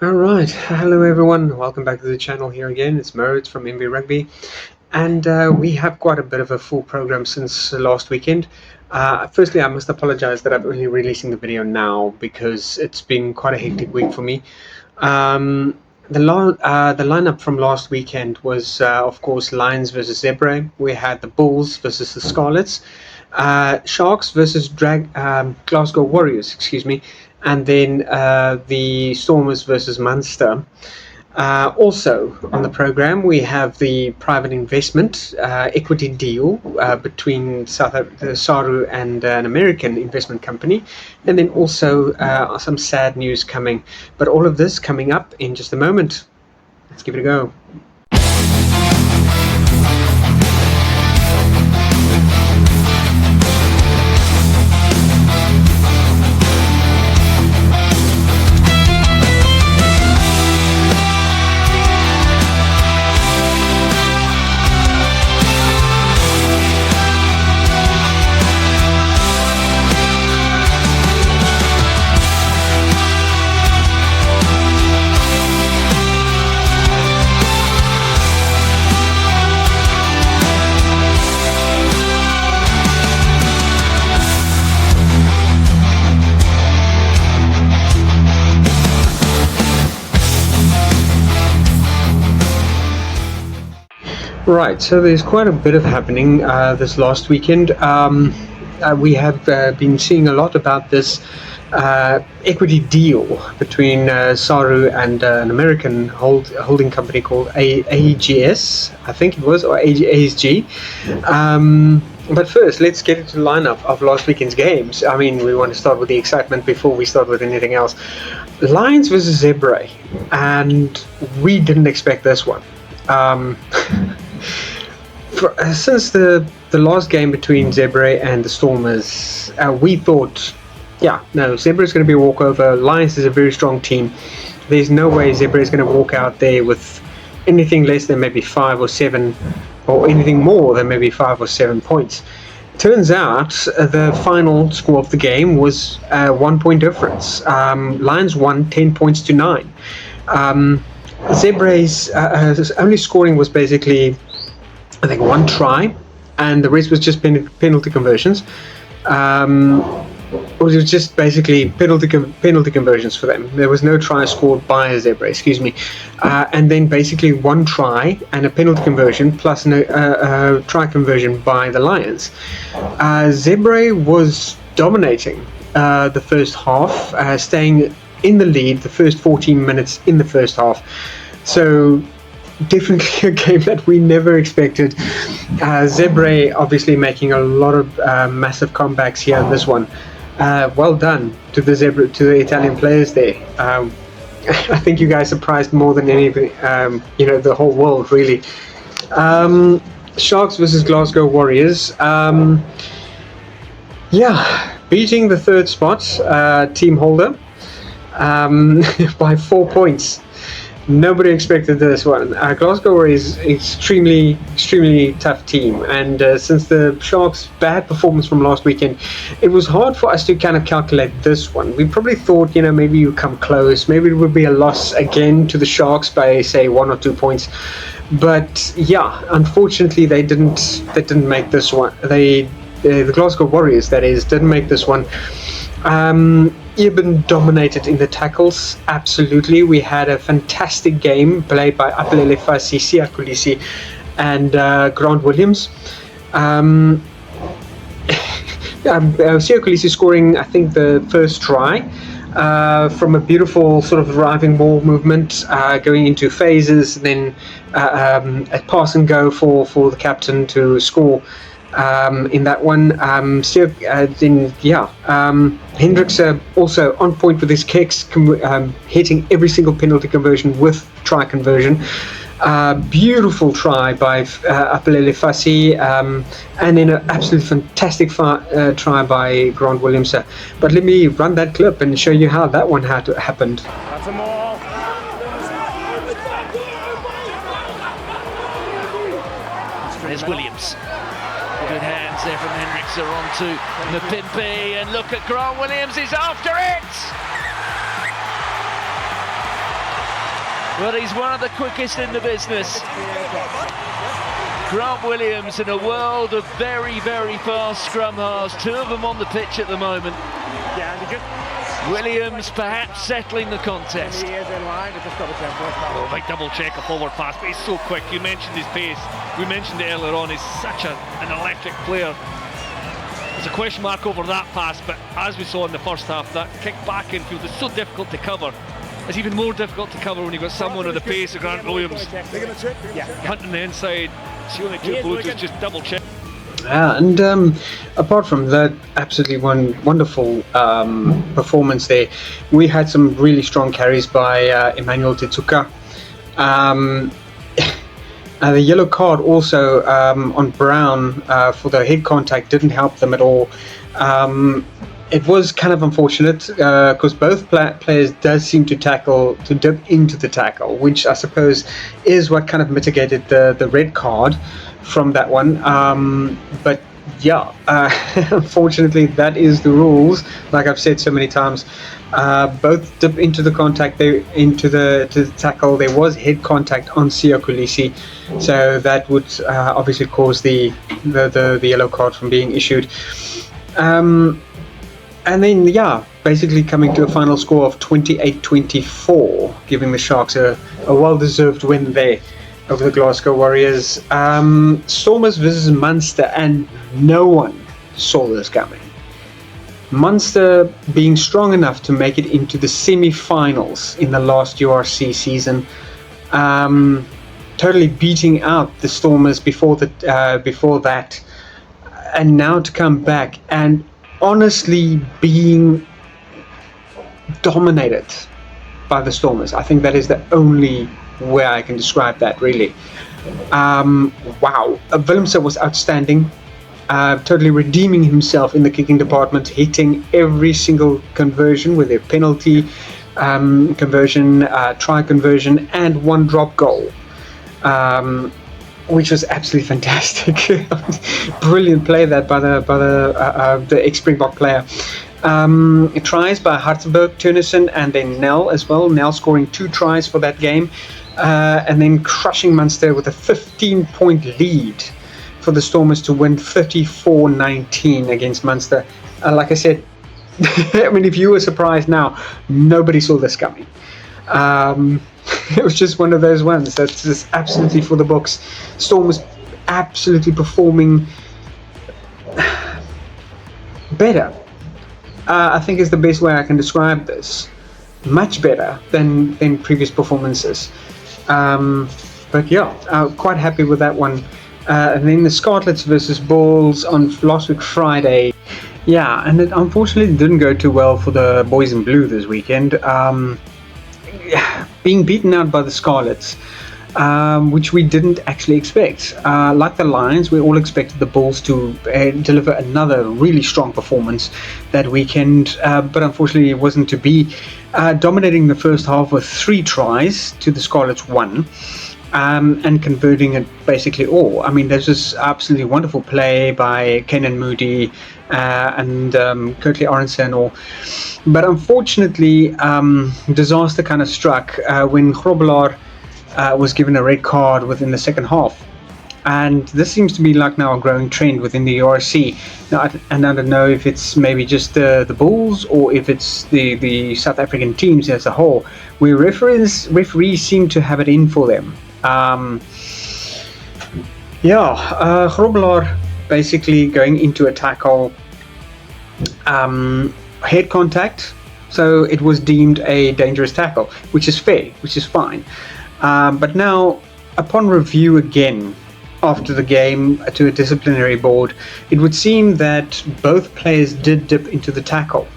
All right, hello everyone. Welcome back to the channel here again. It's Mo from MVRugby, and we have quite a bit of a full program since last weekend. Firstly, I must apologize that I'm only releasing the video now because it's been quite a hectic week for me. The lineup from last weekend was, of course, Lions versus Zebra. We had the Bulls versus the Scarlets, Sharks versus Glasgow Warriors, excuse me, and then the Stormers versus Munster. Also on the program, we have the private investment equity deal between the SARU and an American investment company, and then also some sad news coming. But all of this coming up in just a moment. Let's give it a go. Right, so there's quite a bit of happening this last weekend. We have been seeing a lot about this equity deal between SARU and an American holding company called AGS, I think it was, or ASG. But first, let's get into the lineup of last weekend's games. I mean, we want to start with the excitement before we start with anything else. Lions versus Zebra, and we didn't expect this one. Since the last game between Zebra and the Stormers, we thought, Zebra is going to be a walkover. Lions is a very strong team. There's no way Zebra is going to walk out there with anything less than maybe 5 or 7, or anything more than maybe 5 or 7 points. Turns out the final score of the game was 1 point difference. Lions won 10 points to 9. Zebra's only scoring was basically, I think, 1 try, and the rest was just penalty conversions. It was just basically penalty conversions for them. There was no try scored by a Zebra, excuse me. And then basically 1 try and a penalty conversion plus a try conversion by the Lions. Zebra was dominating the first half, staying in the lead the first 14 minutes in the first half. So definitely a game that we never expected. Zebra obviously making a lot of massive comebacks here in this one. Well done to the Italian players there. I think you guys surprised more than anything, the whole world really. Sharks versus Glasgow Warriors. Beating the third spot team holder by 4 points. Nobody expected this one. Glasgow is extremely tough team, and since the Sharks' bad performance from last weekend, it was hard for us to kind of calculate this one. We probably thought, maybe you come close, maybe it would be a loss again to the Sharks by say 1 or 2 points, but unfortunately they didn't make this one. The Glasgow Warriors, that is, didn't make this one. Eben dominated in the tackles, absolutely. We had a fantastic game played by Apelele Fassi, Sia Kolisi, and Grant Williams. Sia Kolisi scoring, I think, the first try from a beautiful sort of arriving ball movement, going into phases, then a pass and go for the captain to score. In that one, Hendricks also on point with his kicks, hitting every single penalty conversion with try conversion. Beautiful try by Apelele Fassi, and then an absolutely fantastic try by Grant Williams. But let me run that clip and show you how that one happened. That's a maul. There's Williams. Good hands there from Hendricks on to Mpimpi, and look at Grant Williams, he's after it! Well, he's one of the quickest in the business. Grant Williams in a world of very, very fast scrum halves. 2 of them on the pitch at the moment. Williams perhaps settling the contest. Oh, big double check, a forward pass, but he's so quick. You mentioned his pace. We mentioned it earlier on. He's such an electric player. There's a question mark over that pass, but as we saw in the first half, that kick back infield is so difficult to cover. It's even more difficult to cover when you've got someone at the pace of Grant Williams. Hunting the inside, see only 2 boots, is just double check. And apart from that absolutely wonderful performance there, we had some really strong carries by Emmanuel Tetsuka. The yellow card also on Brown for the head contact didn't help them at all. It was kind of unfortunate because both players does seem to dip into the tackle, which I suppose is what kind of mitigated the red card from that one. But yeah, unfortunately that is the rules. Like I've said so many times, both dip into the contact, into the tackle. There was head contact on Siya Kolisi, so that would obviously cause the yellow card from being issued. And then, yeah, basically coming to a final score of 28-24, giving the Sharks a well-deserved win there over the Glasgow Warriors. Stormers versus Munster, and no one saw this coming. Munster being strong enough to make it into the semi-finals in the last URC season, totally beating out the Stormers before that, and now to come back and honestly being dominated by the Stormers. I think that is the only way I can describe that, really. Wow. Willemse was outstanding, totally redeeming himself in the kicking department, hitting every single conversion with a penalty conversion, try conversion, and 1 drop goal. Which was absolutely fantastic. Brilliant play that by the ex-Springbok player. Tries by Hartzenberg, Turnison, and then Nel as well. Nel scoring 2 tries for that game, and then crushing Munster with a 15-point lead for the Stormers to win 34-19 against Munster. Like I said, I mean, if you were surprised now, nobody saw this coming. It was just one of those ones that's just absolutely for the books. Storm was absolutely performing better. I think is the best way I can describe this. Much better than previous performances. But yeah, quite happy with that one. And then the Scarlets versus Bulls on last week Friday. Yeah, and it unfortunately didn't go too well for the boys in blue this weekend. Being beaten out by the Scarlets, which we didn't actually expect. Like the Lions, we all expected the Bulls to deliver another really strong performance that weekend, but unfortunately it wasn't to be. Dominating the first half with 3 tries to the Scarlets 1, and converting it basically all. I mean, there's this absolutely wonderful play by Kenan Moody and Kirtley Aronson, but unfortunately disaster kind of struck when Grobelaar was given a red card within the second half, and this seems to be like now a growing trend within the URC. Now, and I don't know if it's maybe just the Bulls or if it's the South African teams as a whole, where referees seem to have it in for them. Grobelaar basically going into a tackle, head contact, so it was deemed a dangerous tackle, which is fair, which is fine. But now, upon review again after the game to a disciplinary board, it would seem that both players did dip into the tackle,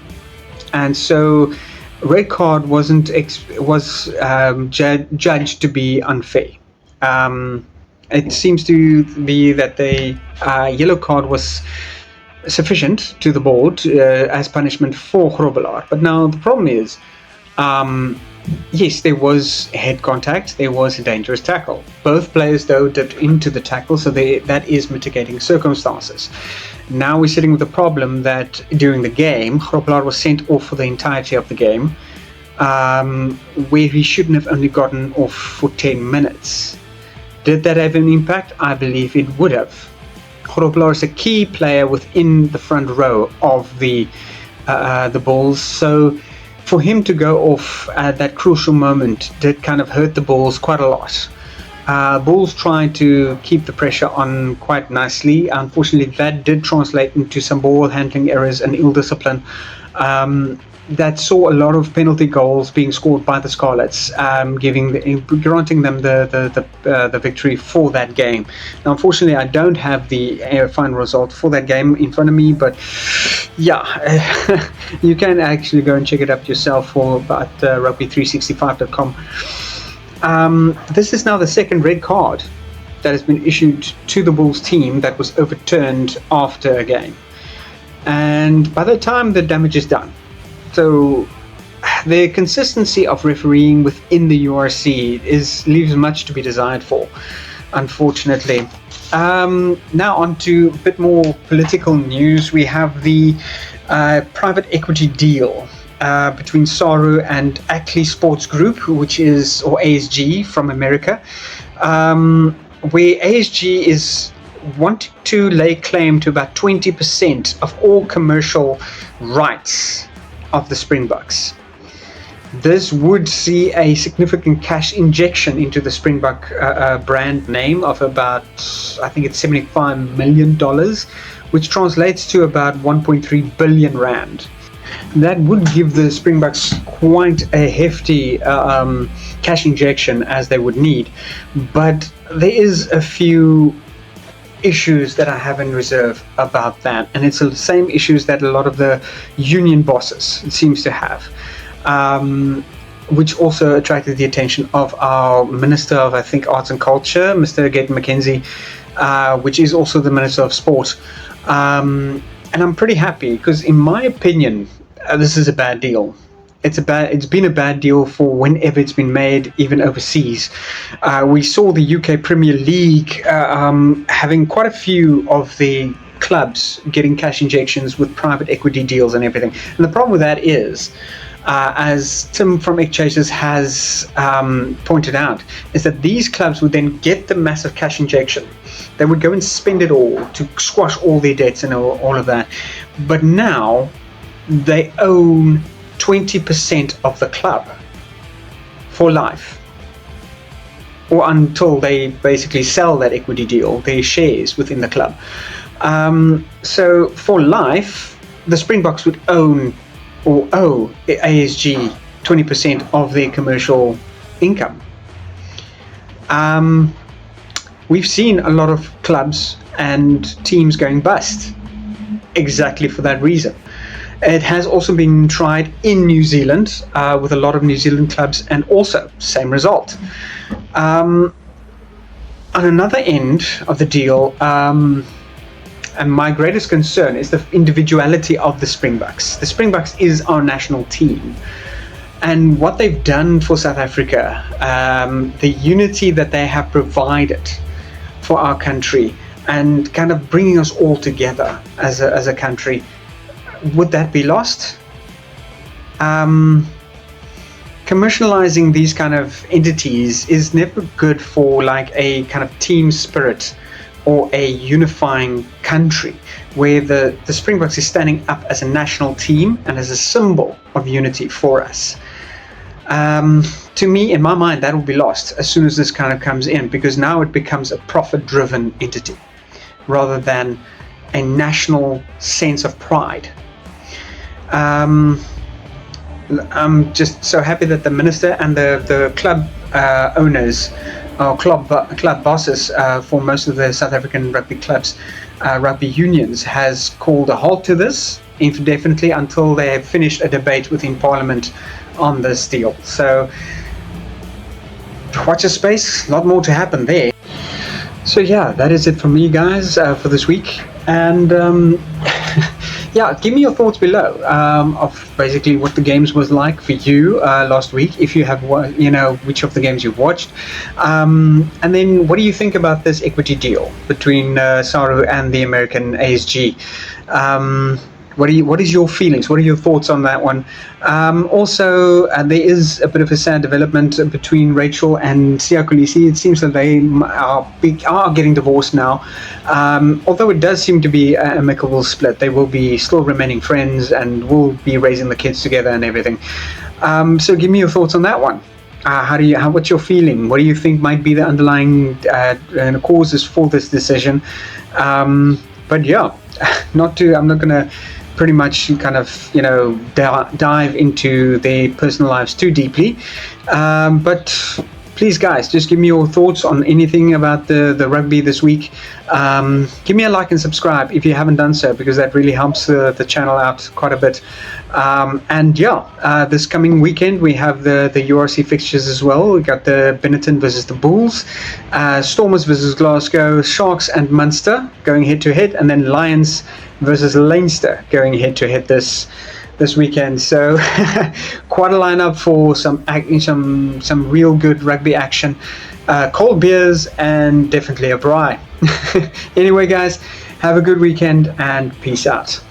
and so red card was judged to be unfair. It seems to be that the yellow card was sufficient to the board as punishment for Grobelaar. But now the problem is, yes, there was head contact, there was a dangerous tackle. Both players, though, dipped into the tackle, so that is mitigating circumstances. Now we're sitting with the problem that during the game, Grobelaar was sent off for the entirety of the game. where he shouldn't have only gotten off for 10 minutes. Did that have an impact? I believe it would have. Grobbelaar is a key player within the front row of the Bulls, so for him to go off at that crucial moment did kind of hurt the Bulls quite a lot. Bulls tried to keep the pressure on quite nicely. Unfortunately, that did translate into some ball handling errors and ill discipline. That saw a lot of penalty goals being scored by the Scarlets, granting them the victory for that game. Now, unfortunately, I don't have the final result for that game in front of me, but yeah, you can actually go and check it up yourself at rugby365.com. This is now the second red card that has been issued to the Bulls team that was overturned after a game, and by the time the damage is done. So the consistency of refereeing within the URC leaves much to be desired for, unfortunately. Now on to a bit more political news. We have the private equity deal between SARU and Ackley Sports Group, or ASG from America, where ASG is wanting to lay claim to about 20% of all commercial rights of the Springboks. This would see a significant cash injection into the Springbok brand name of about, I think it's $75 million, which translates to about 1.3 billion rand. That would give the Springboks quite a hefty cash injection, as they would need. But there is a few issues that I have in reserve about that, and it's the same issues that a lot of the union bosses seems to have, which also attracted the attention of our Minister of, I think, Arts and Culture, Mr. Gayton McKenzie, which is also the Minister of Sport. And I'm pretty happy because, in my opinion, this is a bad deal. It's been a bad deal for whenever it's been made, even overseas. We saw the UK Premier League having quite a few of the clubs getting cash injections with private equity deals and everything. And the problem with that is, as Tim from Egg Chasers has pointed out, is that these clubs would then get the massive cash injection. They would go and spend it all to squash all their debts and all of that. But now they own 20% of the club for life, or until they basically sell that equity deal, their shares within the club. So for life, the Springboks would own or owe ASG 20% of their commercial income. We've seen a lot of clubs and teams going bust exactly for that reason. It has also been tried in New Zealand with a lot of New Zealand clubs, and also same result. On another end of the deal, and my greatest concern is the individuality of the Springboks. The Springboks is our national team, and what they've done for South Africa, the unity that they have provided for our country, and kind of bringing us all together as a country. Would that be lost? Commercializing these kind of entities is never good for like a kind of team spirit or a unifying country, where the Springboks is standing up as a national team and as a symbol of unity for us. To me, in my mind, that will be lost as soon as this kind of comes in, because now it becomes a profit-driven entity rather than a national sense of pride. I'm just so happy that the minister and the club owners, or club bosses for most of the South African rugby clubs, rugby unions, has called a halt to this indefinitely until they have finished a debate within Parliament on this deal. So watch this space, a lot more to happen there. So yeah, that is it from me, guys, for this week. And yeah, give me your thoughts below of basically what the games was like for you last week, if you have, which of the games you've watched. And then what do you think about this equity deal between SARU and the American ASG? What is your feelings? What are your thoughts on that one? Also, there is a bit of a sad development between Rachel and Siya Kolisi. It seems that they are getting divorced now. Although it does seem to be an amicable split, they will be still remaining friends and will be raising the kids together and everything. So give me your thoughts on that one. What's your feeling? What do you think might be the underlying causes for this decision? But yeah, I'm not going to pretty much kind of, dive into their personal lives too deeply. But please, guys, just give me your thoughts on anything about the rugby this week. Give me a like and subscribe if you haven't done so, because that really helps the channel out quite a bit. And yeah, this coming weekend we have the URC fixtures as well. We got the Benetton versus the Bulls, Stormers versus Glasgow, Sharks and Munster going head to head, and then Lions versus Leinster going head to head this weekend. So quite a lineup for some real good rugby action, cold beers and definitely a braai. Anyway, guys, have a good weekend and peace out.